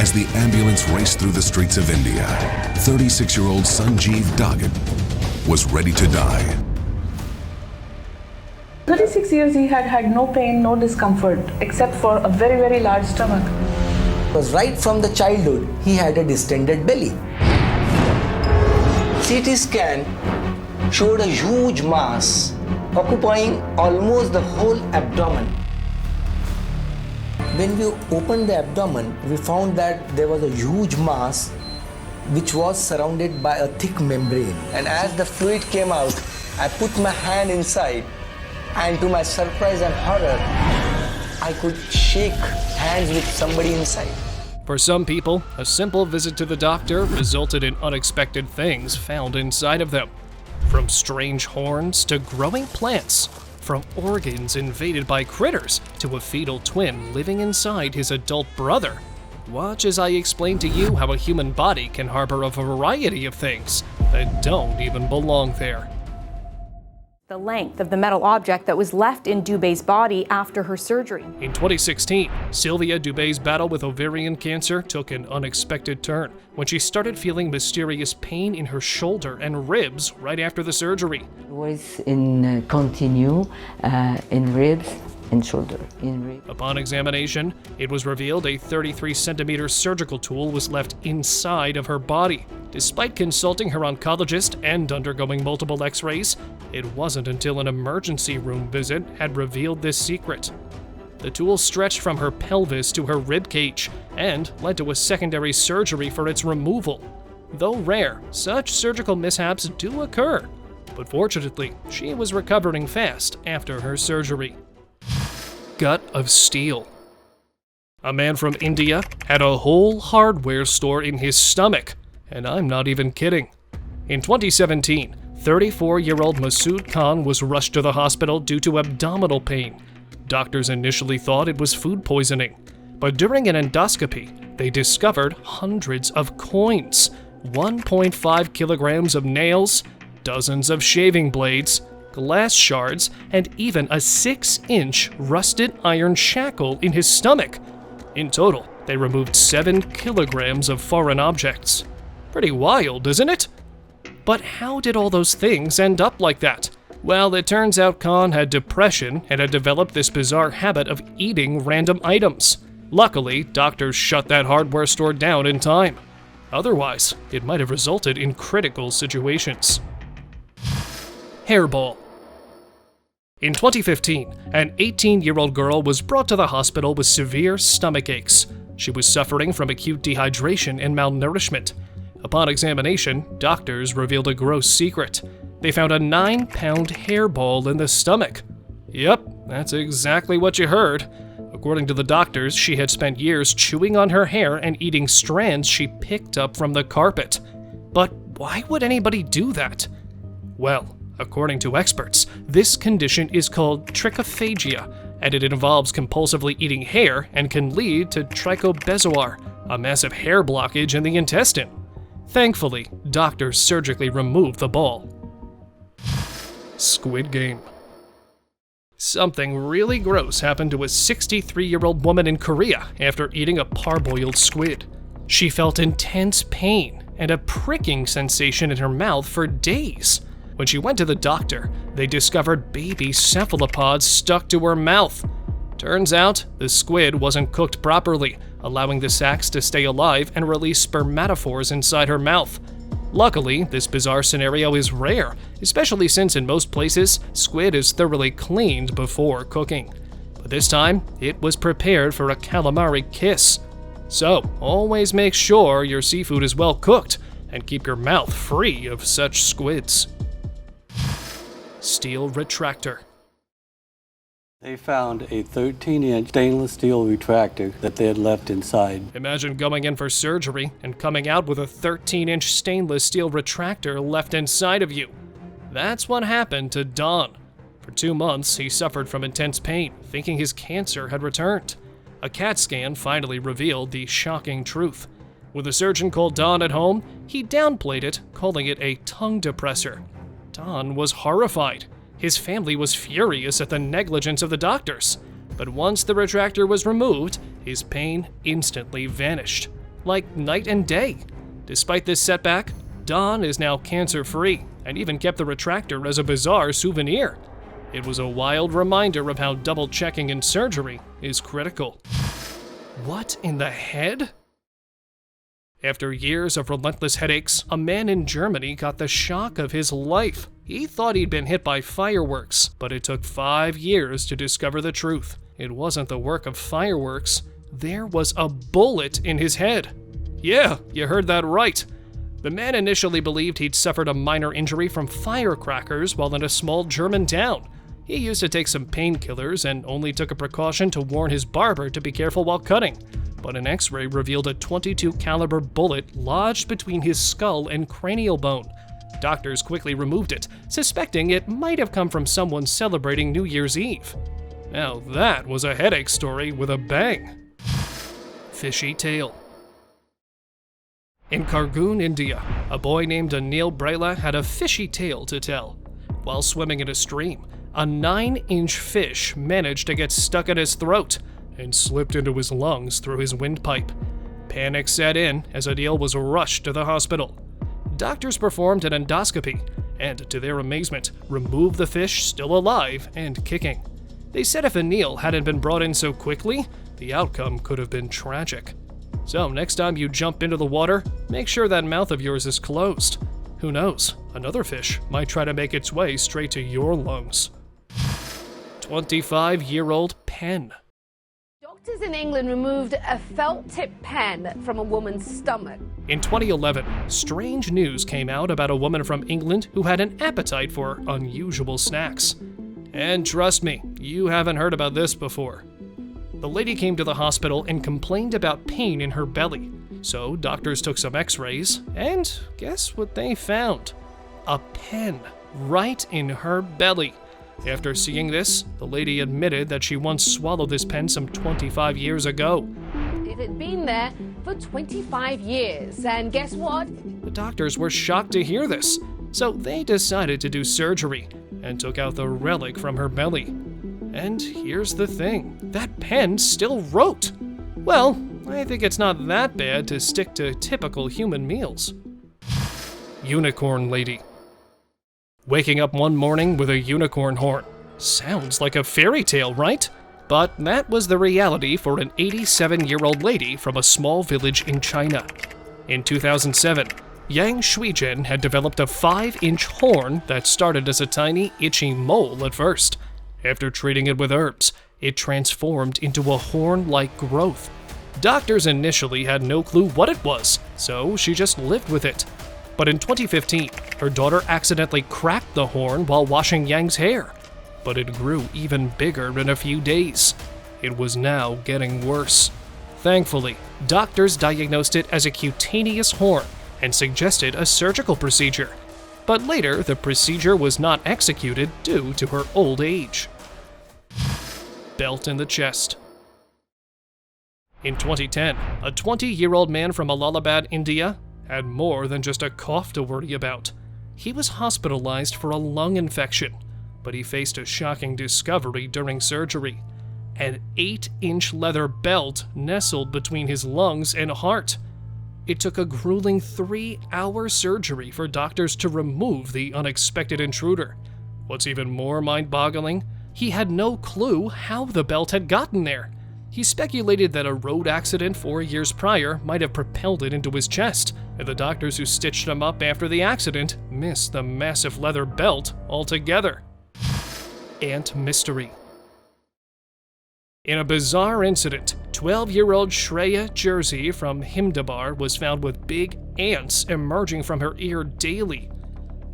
as the ambulance raced through the streets of India, 36-year-old Sanjeev Dagat was ready to die. 36 years he had had no pain, no discomfort, except for a very, very large stomach. Because right from the childhood, he had a distended belly. CT scan showed a huge mass occupying almost the whole abdomen. When we opened the abdomen, we found that there was a huge mass which was surrounded by a thick membrane. And as the fluid came out, I put my hand inside, and to my surprise and horror, I could shake hands with somebody inside. For some people, a simple visit to the doctor resulted in unexpected things found inside of them. From strange horns to growing plants, from organs invaded by critters to a fetal twin living inside his adult brother. Watch as I explain to you how a human body can harbor a variety of things that don't even belong there. The length of the metal object that was left in Dubé's body after her surgery. In 2016, Sylvia Dubé's battle with ovarian cancer took an unexpected turn when she started feeling mysterious pain in her shoulder and ribs right after the surgery. It was in continue in ribs and shoulder. Upon examination, it was revealed a 33-centimeter surgical tool was left inside of her body. Despite consulting her oncologist and undergoing multiple x-rays, it wasn't until an emergency room visit had revealed this secret. The tool stretched from her pelvis to her rib cage and led to a secondary surgery for its removal. Though rare, such surgical mishaps do occur, but fortunately, she was recovering fast after her surgery. Gut of steel. A man from India had a whole hardware store in his stomach, and I'm not even kidding. In 2017, 34-year-old Masood Khan was rushed to the hospital due to abdominal pain. Doctors initially thought it was food poisoning, but during an endoscopy, they discovered hundreds of coins, 1.5 kilograms of nails, dozens of shaving blades, glass shards, and even a 6-inch rusted iron shackle in his stomach. In total, they removed 7 kilograms of foreign objects. Pretty wild, isn't it? But how did all those things end up like that? Well, it turns out Khan had depression and had developed this bizarre habit of eating random items. Luckily, doctors shut that hardware store down in time. Otherwise, it might have resulted in critical situations. Hairball. In 2015, an 18-year-old girl was brought to the hospital with severe stomach aches. She was suffering from acute dehydration and malnourishment. Upon examination, doctors revealed a gross secret. They found a 9-pound hairball in the stomach. Yep, that's exactly what you heard. According to the doctors, she had spent years chewing on her hair and eating strands she picked up from the carpet. But why would anybody do that? Well, according to experts, this condition is called trichophagia, and it involves compulsively eating hair and can lead to trichobezoar, a massive hair blockage in the intestine. Thankfully, doctors surgically removed the ball. Squid Game. Something really gross happened to a 63-year-old woman in Korea after eating a parboiled squid. She felt intense pain and a pricking sensation in her mouth for days. When she went to the doctor, they discovered baby cephalopods stuck to her mouth. Turns out, the squid wasn't cooked properly, allowing the sacs to stay alive and release spermatophores inside her mouth. Luckily, this bizarre scenario is rare, especially since in most places, squid is thoroughly cleaned before cooking. But this time, it was prepared for a calamari kiss. So, always make sure your seafood is well cooked and keep your mouth free of such squids. Steel retractor. They found a 13-inch stainless steel retractor that they had left inside. Imagine going in for surgery and coming out with a 13-inch stainless steel retractor left inside of you. That's what happened to Don. For 2 months, he suffered from intense pain, thinking his cancer had returned. A CAT scan finally revealed the shocking truth. When the surgeon called Don at home, he downplayed it, calling it a tongue depressor. Don was horrified. His family was furious at the negligence of the doctors. But once the retractor was removed, his pain instantly vanished. like night and day. Despite this setback, Dawn is now cancer-free and even kept the retractor as a bizarre souvenir. It was a wild reminder of how double-checking in surgery is critical. What in the head? After years of relentless headaches, a man in Germany got the shock of his life. He thought he'd been hit by fireworks, but it took 5 years to discover the truth. It wasn't the work of fireworks. There was a bullet in his head. Yeah, you heard that right. The man initially believed he'd suffered a minor injury from firecrackers while in a small German town. He used to take some painkillers and only took a precaution to warn his barber to be careful while cutting. But an X-ray revealed a .22 caliber bullet lodged between his skull and cranial bone. Doctors quickly removed it, suspecting it might have come from someone celebrating New Year's Eve. Now that was a headache story with a bang. Fishy Tail. In Kargoon, India, a boy named Anil Brela had a fishy tale to tell. While swimming in a stream, a 9-inch fish managed to get stuck in his throat and slipped into his lungs through his windpipe. Panic set in as Anil was rushed to the hospital. Doctors performed an endoscopy and, to their amazement, removed the fish still alive and kicking. They said if Anil hadn't been brought in so quickly, the outcome could have been tragic. So next time you jump into the water, make sure that mouth of yours is closed. Who knows, another fish might try to make its way straight to your lungs. 25-year-old pen. Doctors in England removed a felt-tip pen from a woman's stomach. In 2011, strange news came out about a woman from England who had an appetite for unusual snacks. And trust me, you haven't heard about this before. The lady came to the hospital and complained about pain in her belly. So doctors took some x-rays, and guess what they found? A pen right in her belly. After seeing this, the lady admitted that she once swallowed this pen some 25 years ago. It had been there for 25 years, and guess what? The doctors were shocked to hear this, so they decided to do surgery and took out the relic from her belly. And here's the thing, that pen still wrote. Well, I think it's not that bad to stick to typical human meals. Unicorn lady. Waking up one morning with a unicorn horn. Sounds like a fairy tale, right? But that was the reality for an 87-year-old lady from a small village in China. In 2007, Yang Shuizhen had developed a 5-inch horn that started as a tiny, itchy mole at first. After treating it with herbs, it transformed into a horn-like growth. Doctors initially had no clue what it was, so she just lived with it. But in 2015, her daughter accidentally cracked the horn while washing Yang's hair. But it grew even bigger in a few days. It was now getting worse. Thankfully, doctors diagnosed it as a cutaneous horn and suggested a surgical procedure. But later, the procedure was not executed due to her old age. Belt in the chest. In 2010, a 20-year-old man from Allahabad, India, had more than just a cough to worry about. He was hospitalized for a lung infection, but he faced a shocking discovery during surgery. An 8-inch leather belt nestled between his lungs and heart. It took a grueling 3-hour surgery for doctors to remove the unexpected intruder. What's even more mind-boggling, he had no clue how the belt had gotten there. He speculated that a road accident 4 years prior might have propelled it into his chest, and the doctors who stitched him up after the accident missed the massive leather belt altogether. Ant mystery. In a bizarre incident, 12-year-old Shreya Jersey from Himdabar was found with big ants emerging from her ear daily.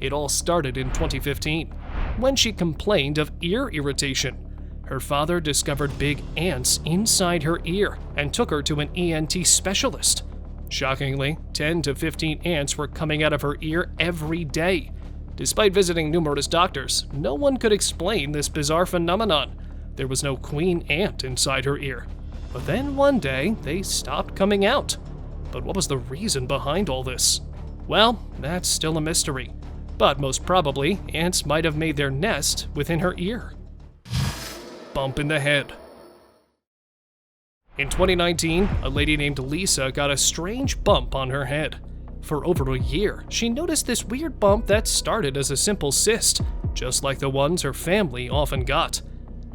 It all started in 2015, when she complained of ear irritation. Her father discovered big ants inside her ear and took her to an ENT specialist. Shockingly, 10 to 15 ants were coming out of her ear every day. Despite visiting numerous doctors, no one could explain this bizarre phenomenon. There was no queen ant inside her ear. But then one day, they stopped coming out. But what was the reason behind all this? Well, that's still a mystery. But most probably, ants might have made their nest within her ear. Bump in the head. In 2019, a lady named Lisa got a strange bump on her head. For over a year, she noticed this weird bump that started as a simple cyst, just like the ones her family often got.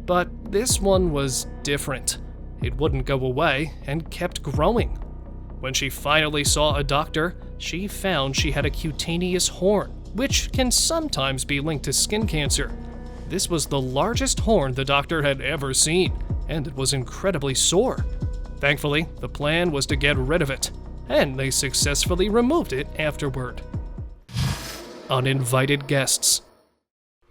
But this one was different. It wouldn't go away and kept growing. When she finally saw a doctor, she found she had a cutaneous horn, which can sometimes be linked to skin cancer. This was the largest horn the doctor had ever seen, and it was incredibly sore. Thankfully, the plan was to get rid of it, and they successfully removed it afterward. Uninvited guests.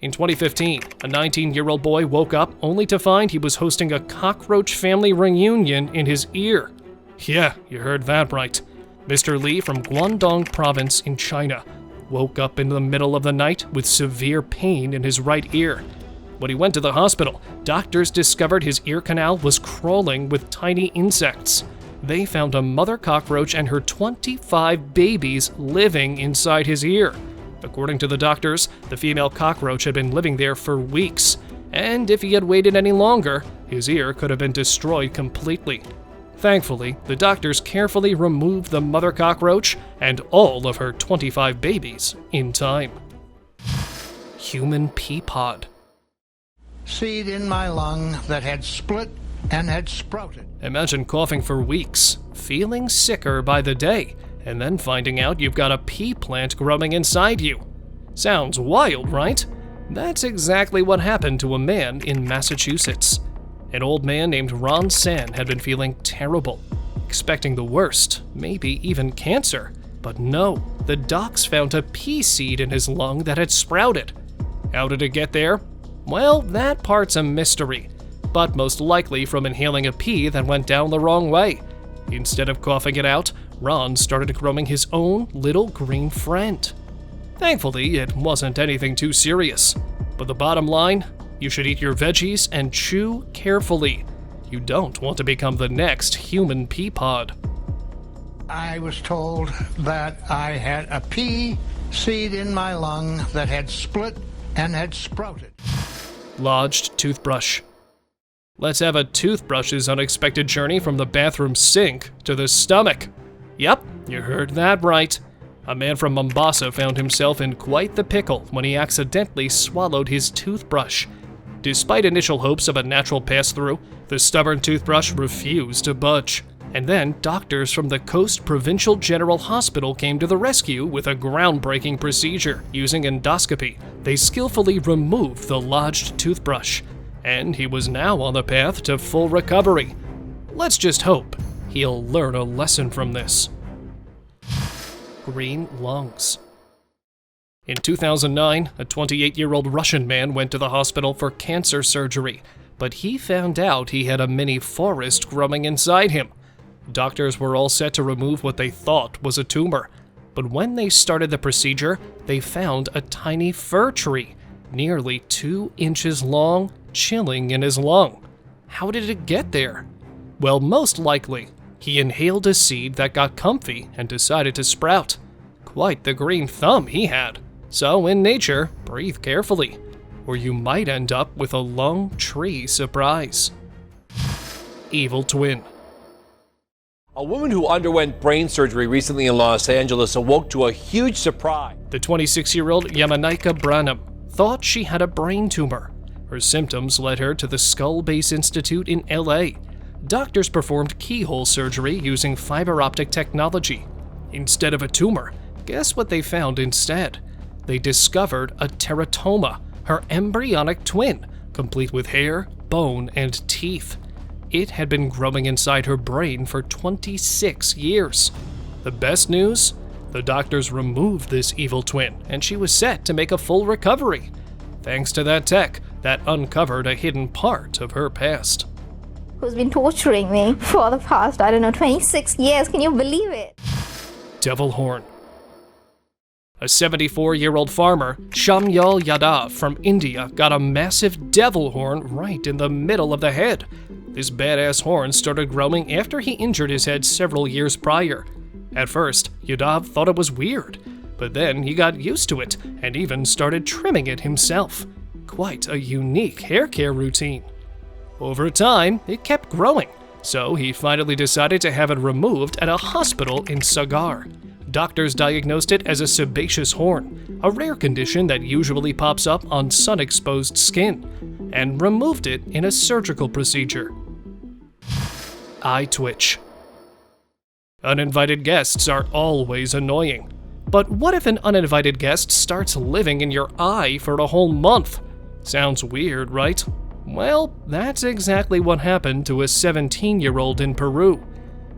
In 2015, a 19-year-old boy woke up only to find he was hosting a cockroach family reunion in his ear. Yeah, you heard that right. Mr. Li from Guangdong province in China woke up in the middle of the night with severe pain in his right ear. When he went to the hospital, doctors discovered his ear canal was crawling with tiny insects. They found a mother cockroach and her 25 babies living inside his ear. According to the doctors, the female cockroach had been living there for weeks, and if he had waited any longer, his ear could have been destroyed completely. Thankfully, the doctors carefully removed the mother cockroach and all of her 25 babies in time. Human pea pod. Seed in my lung that had split and had sprouted. Imagine coughing for weeks, feeling sicker by the day, and then finding out you've got a pea plant growing inside you. Sounds wild, right? That's exactly what happened to a man in Massachusetts. An old man named Ron San had been feeling terrible, expecting the worst, maybe even cancer. But no, the docs found a pea seed in his lung that had sprouted. How did it get there? Well, that part's a mystery, but most likely from inhaling a pea that went down the wrong way. Instead of coughing it out, Ron started growing his own little green friend. Thankfully, it wasn't anything too serious. But the bottom line, you should eat your veggies and chew carefully. You don't want to become the next human pea pod. I was told that I had a pea seed in my lung that had split and had sprouted. Lodged toothbrush. Let's have a toothbrush's unexpected journey from the bathroom sink to the stomach. Yep, you heard that right. A man from Mombasa found himself in quite the pickle when he accidentally swallowed his toothbrush. Despite initial hopes of a natural pass-through, the stubborn toothbrush refused to budge. And then doctors from the Coast Provincial General Hospital came to the rescue with a groundbreaking procedure. Using endoscopy, they skillfully removed the lodged toothbrush, and he was now on the path to full recovery. Let's just hope he'll learn a lesson from this. Green lungs. In 2009, a 28-year-old Russian man went to the hospital for cancer surgery, but he found out he had a mini forest growing inside him. Doctors were all set to remove what they thought was a tumor, but when they started the procedure, they found a tiny fir tree, nearly 2 inches long, chilling in his lung. How did it get there? Well, most likely, he inhaled a seed that got comfy and decided to sprout. Quite the green thumb he had. So in nature, breathe carefully, or you might end up with a lung tree surprise. Evil twin. A woman who underwent brain surgery recently in Los Angeles awoke to a huge surprise. The 26-year-old Yamanika Branham thought she had a brain tumor. Her symptoms led her to the Skull Base Institute in LA. Doctors performed keyhole surgery using fiber optic technology. Instead of a tumor, guess what they found instead? They discovered a teratoma, her embryonic twin, complete with hair, bone, and teeth. It had been growing inside her brain for 26 years. The best news? The doctors removed this evil twin, and she was set to make a full recovery. Thanks to that tech that uncovered a hidden part of her past. Who's been torturing me for the past, 26 years. Can you believe it? Devil horn. A 74-year-old farmer, Shamyal Yadav from India, got a massive devil horn right in the middle of the head. This badass horn started growing after he injured his head several years prior. At first, Yadav thought it was weird, but then he got used to it and even started trimming it himself. Quite a unique hair care routine. Over time, it kept growing, So he finally decided to have it removed at a hospital in Sagar. Doctors diagnosed it as a sebaceous horn, a rare condition that usually pops up on sun-exposed skin, and removed it in a surgical procedure. Eye twitch. Uninvited guests are always annoying. But what if an uninvited guest starts living in your eye for a whole month? Sounds weird, right? Well, that's exactly what happened to a 17-year-old in Peru.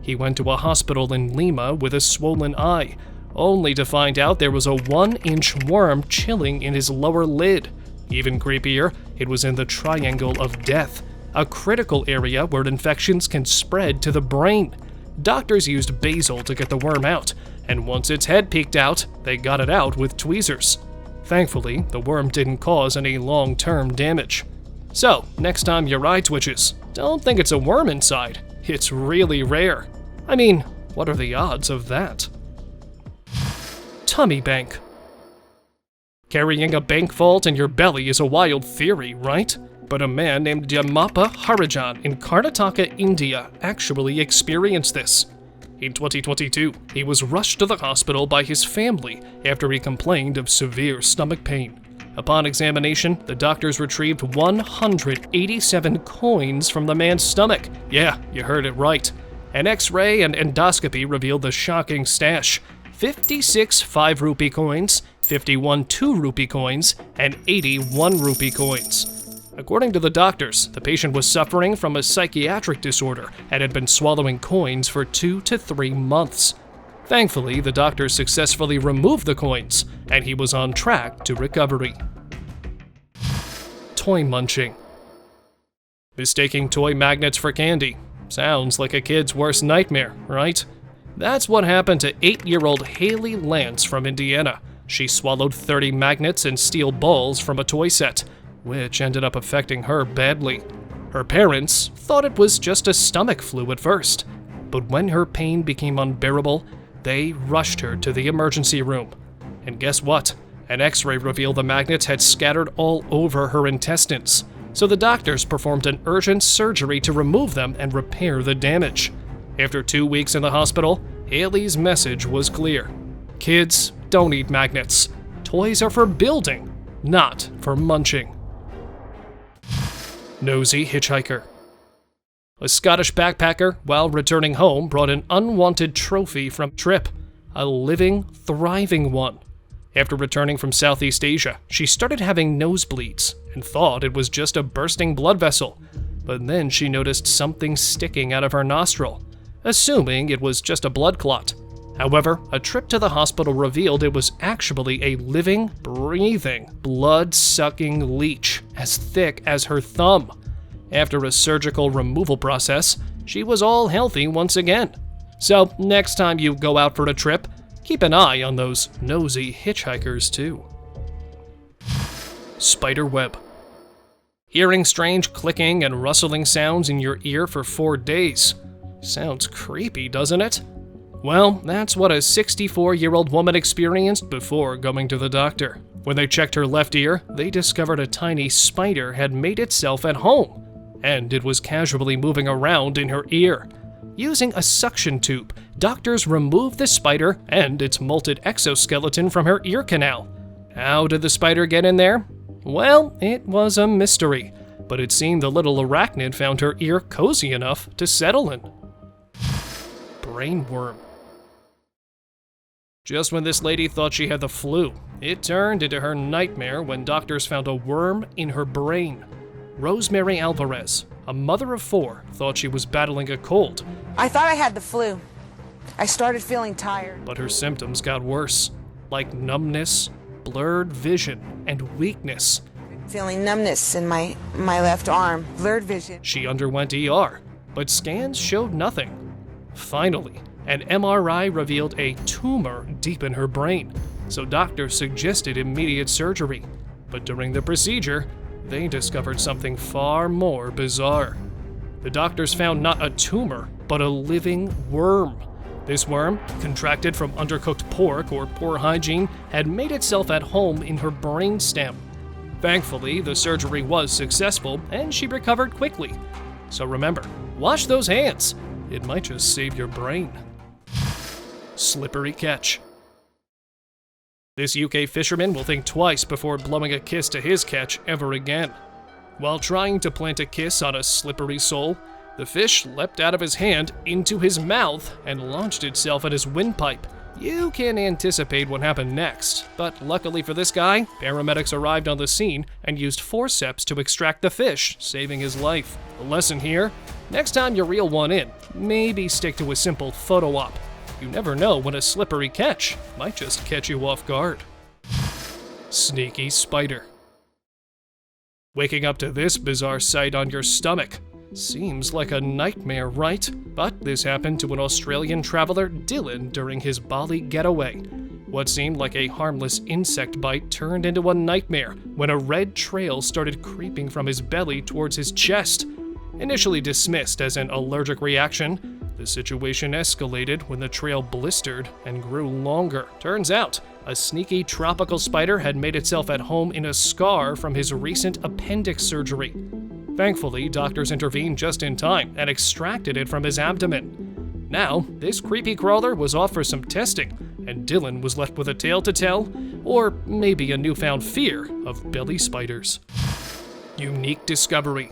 He went to a hospital in Lima with a swollen eye, only to find out there was a 1-inch worm chilling in his lower lid. Even creepier, it was in the triangle of death, a critical area where infections can spread to the brain. Doctors used basil to get the worm out, and once its head peeked out, they got it out with tweezers. Thankfully, the worm didn't cause any long-term damage. So, next time your eye twitches, don't think it's a worm inside. It's really rare. I mean, what are the odds of that? Tummy bank. Carrying a bank vault in your belly is a wild theory, right? But a man named Yamapa Harijan in Karnataka, India, actually experienced this. In 2022, he was rushed to the hospital by his family after he complained of severe stomach pain. Upon examination, the doctors retrieved 187 coins from the man's stomach. Yeah, you heard it right. An X-ray and endoscopy revealed the shocking stash: 56 5-rupee coins, 51 2-rupee coins, and 81 rupee coins. According to the doctors, the patient was suffering from a psychiatric disorder and had been swallowing coins for 2 to 3 months. Thankfully, the doctors successfully removed the coins, and he was on track to recovery. Toy munching. Mistaking toy magnets for candy. Sounds like a kid's worst nightmare, right? That's what happened to 8-year-old Haley Lance from Indiana. She swallowed 30 magnets and steel balls from a toy set, which ended up affecting her badly. Her parents thought it was just a stomach flu at first, but when her pain became unbearable, they rushed her to the emergency room. And guess what? An X-ray revealed the magnets had scattered all over her intestines, so the doctors performed an urgent surgery to remove them and repair the damage. After 2 weeks in the hospital, Haley's message was clear. Kids, don't eat magnets. Toys are for building, not for munching. Nosy hitchhiker. A Scottish backpacker, while returning home, brought an unwanted trophy from a trip. A living, thriving one. After returning from Southeast Asia, she started having nosebleeds and thought it was just a bursting blood vessel. But then she noticed something sticking out of her nostril, assuming it was just a blood clot. However, a trip to the hospital revealed it was actually a living, breathing, blood-sucking leech as thick as her thumb. After a surgical removal process, she was all healthy once again. So next time you go out for a trip, keep an eye on those nosy hitchhikers too. Spider web. Hearing strange clicking and rustling sounds in your ear for 4 days. Sounds creepy, doesn't it? Well, that's what a 64-year-old woman experienced before going to the doctor. When they checked her left ear, they discovered a tiny spider had made itself at home, and it was casually moving around in her ear. Using a suction tube, doctors removed the spider and its molted exoskeleton from her ear canal. How did the spider get in there? Well, it was a mystery, but it seemed the little arachnid found her ear cozy enough to settle in. Brainworm. Just when this lady thought she had the flu, it turned into her nightmare when doctors found a worm in her brain. Rosemary Alvarez, a mother of 4, thought she was battling a cold. I thought I had the flu. I started feeling tired. But her symptoms got worse, like numbness, blurred vision, and weakness. Feeling numbness in my left arm, blurred vision. She underwent ER, but scans showed nothing. Finally, an MRI revealed a tumor deep in her brain, so doctors suggested immediate surgery. But during the procedure, they discovered something far more bizarre. The doctors found not a tumor, but a living worm. This worm, contracted from undercooked pork or poor hygiene, had made itself at home in her brainstem. Thankfully, the surgery was successful and she recovered quickly. So remember, Wash those hands. It might just save your brain. Slippery catch. This UK fisherman will think twice before blowing a kiss to his catch ever again. While trying to plant a kiss on a slippery sole, the fish leapt out of his hand into his mouth and launched itself at his windpipe. You can anticipate what happened next, but luckily for this guy, paramedics arrived on the scene and used forceps to extract the fish, saving his life. The lesson here: next time you reel one in, maybe stick to a simple photo op. You never know when a slippery catch might just catch you off guard. Sneaky spider. Waking up to this bizarre sight on your stomach seems like a nightmare, right? But this happened to an Australian traveler, Dylan, during his Bali getaway. What seemed like a harmless insect bite turned into a nightmare when a red trail started creeping from his belly towards his chest. Initially dismissed as an allergic reaction, the situation escalated when the trail blistered and grew longer. Turns out, a sneaky tropical spider had made itself at home in a scar from his recent appendix surgery. Thankfully, doctors intervened just in time and extracted it from his abdomen. Now, this creepy crawler was off for some testing, and Dylan was left with a tale to tell, or maybe a newfound fear of belly spiders. Unique discovery.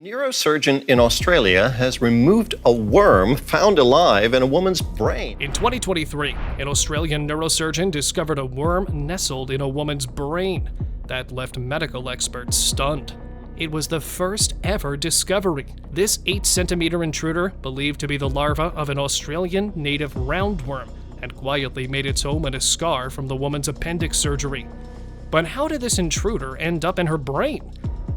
Neurosurgeon in Australia has removed a worm found alive in a woman's brain. In 2023, an Australian neurosurgeon discovered a worm nestled in a woman's brain that left medical experts stunned. It was the first ever discovery. This 8-centimeter intruder, believed to be the larva of an Australian native roundworm, had quietly made its home in a scar from the woman's appendix surgery. But how did this intruder end up in her brain?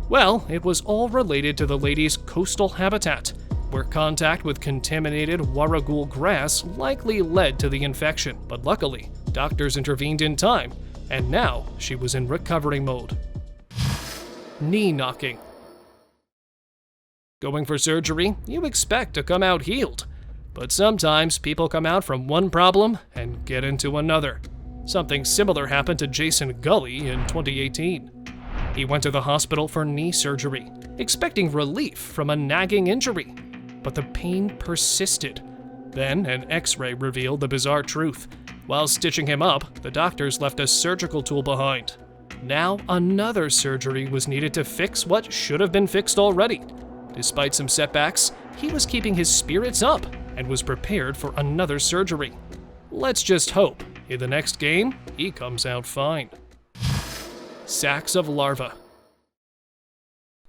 Well, it was all related to the lady's coastal habitat, where contact with contaminated warragool grass likely led to the infection. But luckily, doctors intervened in time, and now she was in recovery mode. Knee knocking. Going for surgery, you expect to come out healed. But sometimes people come out from one problem and get into another. Something similar happened to Jason Gully in 2018. He went to the hospital for knee surgery, expecting relief from a nagging injury, but the pain persisted. Then an X-ray revealed the bizarre truth. While stitching him up, the doctors left a surgical tool behind. Now another surgery was needed to fix what should have been fixed already. Despite some setbacks, he was keeping his spirits up and was prepared for another surgery. Let's just hope in the next game he comes out fine. Sacks of larvae.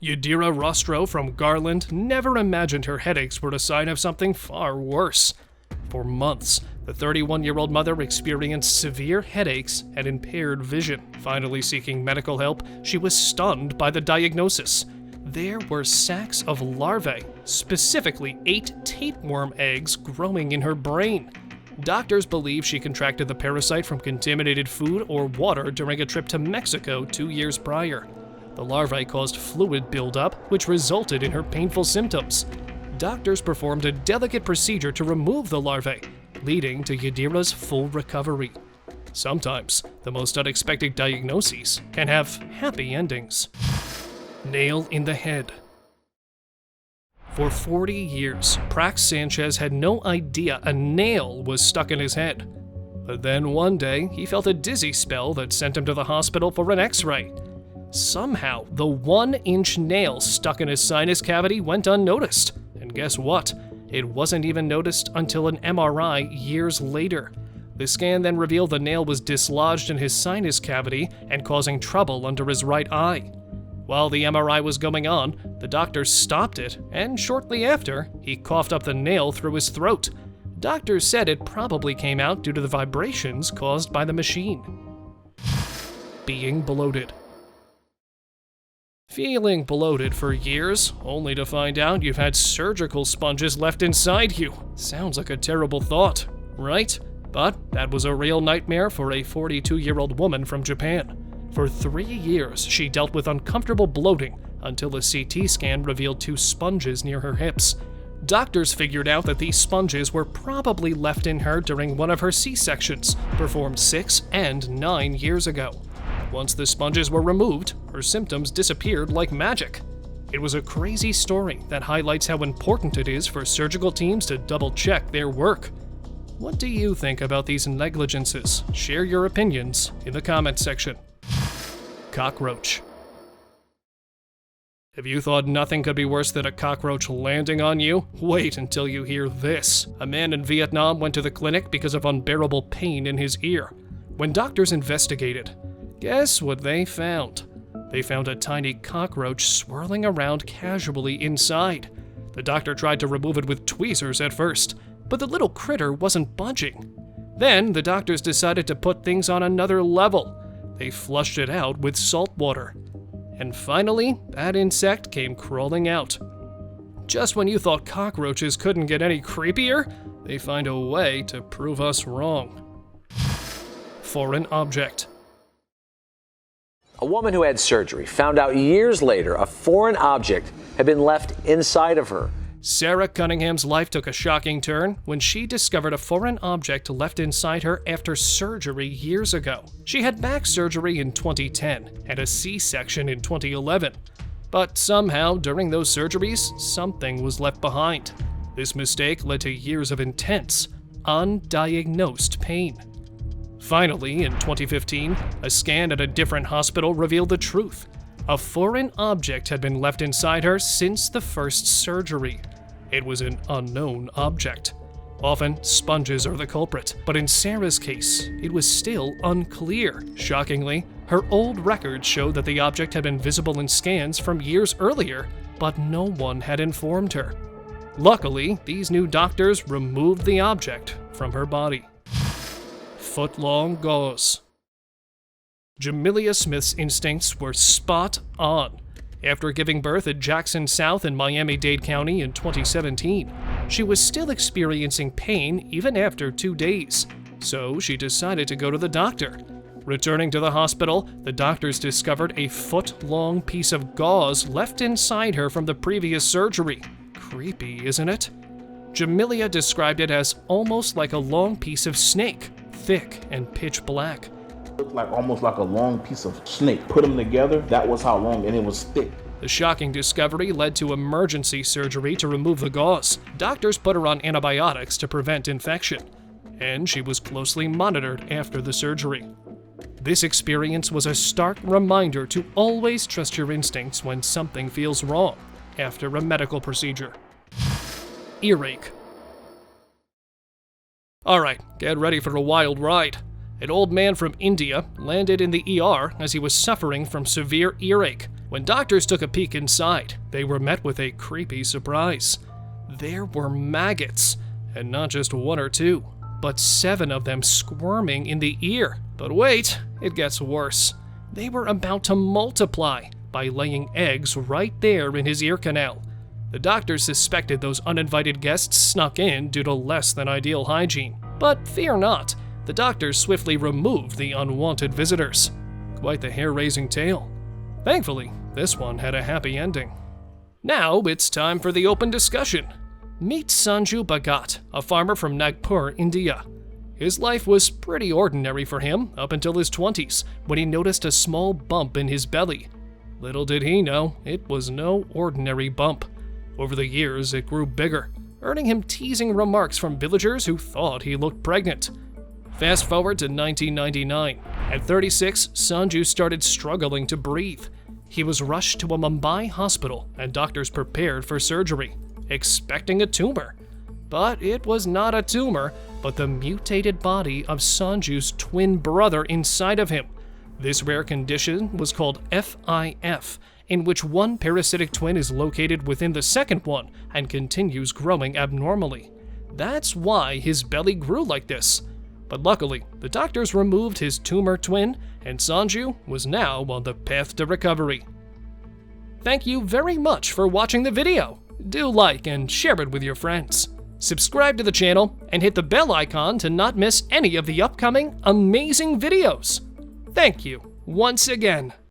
Yadira Rostro from Garland never imagined her headaches were a sign of something far worse. For months, the 31-year-old mother experienced severe headaches and impaired vision. Finally seeking medical help, she was stunned by the diagnosis. There were sacks of larvae, specifically 8 tapeworm eggs growing in her brain. Doctors believe she contracted the parasite from contaminated food or water during a trip to Mexico 2 years prior. The larvae caused fluid buildup, which resulted in her painful symptoms. Doctors performed a delicate procedure to remove the larvae, leading to Yadira's full recovery. Sometimes, the most unexpected diagnoses can have happy endings. Nail in the head. For 40 years, Prax Sanchez had no idea a nail was stuck in his head. But then one day, he felt a dizzy spell that sent him to the hospital for an X-ray. Somehow, the 1-inch nail stuck in his sinus cavity went unnoticed. And guess what? It wasn't even noticed until an MRI years later. The scan then revealed the nail was dislodged in his sinus cavity and causing trouble under his right eye. While the MRI was going on, the doctors stopped it, and shortly after, he coughed up the nail through his throat. Doctors said it probably came out due to the vibrations caused by the machine. Being bloated. Feeling bloated for years, only to find out you've had surgical sponges left inside you. Sounds like a terrible thought, right? But that was a real nightmare for a 42-year-old woman from Japan. For 3 years, she dealt with uncomfortable bloating until a CT scan revealed 2 sponges near her hips. Doctors figured out that these sponges were probably left in her during one of her C-sections, performed 6 and 9 years ago. Once the sponges were removed, her symptoms disappeared like magic. It was a crazy story that highlights how important it is for surgical teams to double-check their work. What do you think about these negligences? Share your opinions in the comments section. Cockroach. Have you thought nothing could be worse than a cockroach landing on you? Wait until you hear this. A man in Vietnam went to the clinic because of unbearable pain in his ear. When doctors investigated, guess what they found? They found a tiny cockroach swirling around casually inside. The doctor tried to remove it with tweezers at first, but the little critter wasn't budging. Then the doctors decided to put things on another level. They flushed it out with salt water. And finally, that insect came crawling out. Just when you thought cockroaches couldn't get any creepier, they find a way to prove us wrong. Foreign object. A woman who had surgery found out years later a foreign object had been left inside of her. Sarah Cunningham's life took a shocking turn when she discovered a foreign object left inside her after surgery years ago. She had back surgery in 2010 and a C-section in 2011. But somehow, during those surgeries, something was left behind. This mistake led to years of intense, undiagnosed pain. Finally, in 2015, a scan at a different hospital revealed the truth. A foreign object had been left inside her since the first surgery. It was an unknown object. Often, sponges are the culprit, but in Sarah's case, it was still unclear. Shockingly, her old records showed that the object had been visible in scans from years earlier, but no one had informed her. Luckily, these new doctors removed the object from her body. Foot-long gauze. Jamelia Smith's instincts were spot on. After giving birth at Jackson South in Miami-Dade County in 2017, she was still experiencing pain even after 2 days, so she decided to go to the doctor. Returning to the hospital, the doctors discovered a foot-long piece of gauze left inside her from the previous surgery. Creepy, isn't it? Jamelia described it as almost like a long piece of snake, thick and pitch black. Looked like almost like a long piece of snake. Put them together, that was how long, and it was thick. The shocking discovery led to emergency surgery to remove the gauze. Doctors put her on antibiotics to prevent infection, and she was closely monitored after the surgery. This experience was a stark reminder to always trust your instincts when something feels wrong after a medical procedure. Earache. Alright, get ready for a wild ride. An old man from India landed in the ER as he was suffering from severe earache. When doctors took a peek inside, they were met with a creepy surprise. There were maggots, and not just 1 or 2, but 7 of them squirming in the ear. But wait, it gets worse. They were about to multiply by laying eggs right there in his ear canal. The doctors suspected those uninvited guests snuck in due to less than ideal hygiene. But fear not, the doctors swiftly removed the unwanted visitors. Quite the hair-raising tale. Thankfully, this one had a happy ending. Now it's time for the open discussion. Meet Sanju Bhagat, a farmer from Nagpur, India. His life was pretty ordinary for him up until his 20s, when he noticed a small bump in his belly. Little did he know, it was no ordinary bump. Over the years, it grew bigger, earning him teasing remarks from villagers who thought he looked pregnant. Fast forward to 1999. At 36, Sanju started struggling to breathe. He was rushed to a Mumbai hospital, and doctors prepared for surgery, expecting a tumor. But it was not a tumor, but the mutated body of Sanju's twin brother inside of him. This rare condition was called FIF, in which one parasitic twin is located within the second one and continues growing abnormally. That's why his belly grew like this. But luckily, the doctors removed his tumor twin, and Sanju was now on the path to recovery. Thank you very much for watching the video. Do like and share it with your friends. Subscribe to the channel and hit the bell icon to not miss any of the upcoming amazing videos. Thank you once again.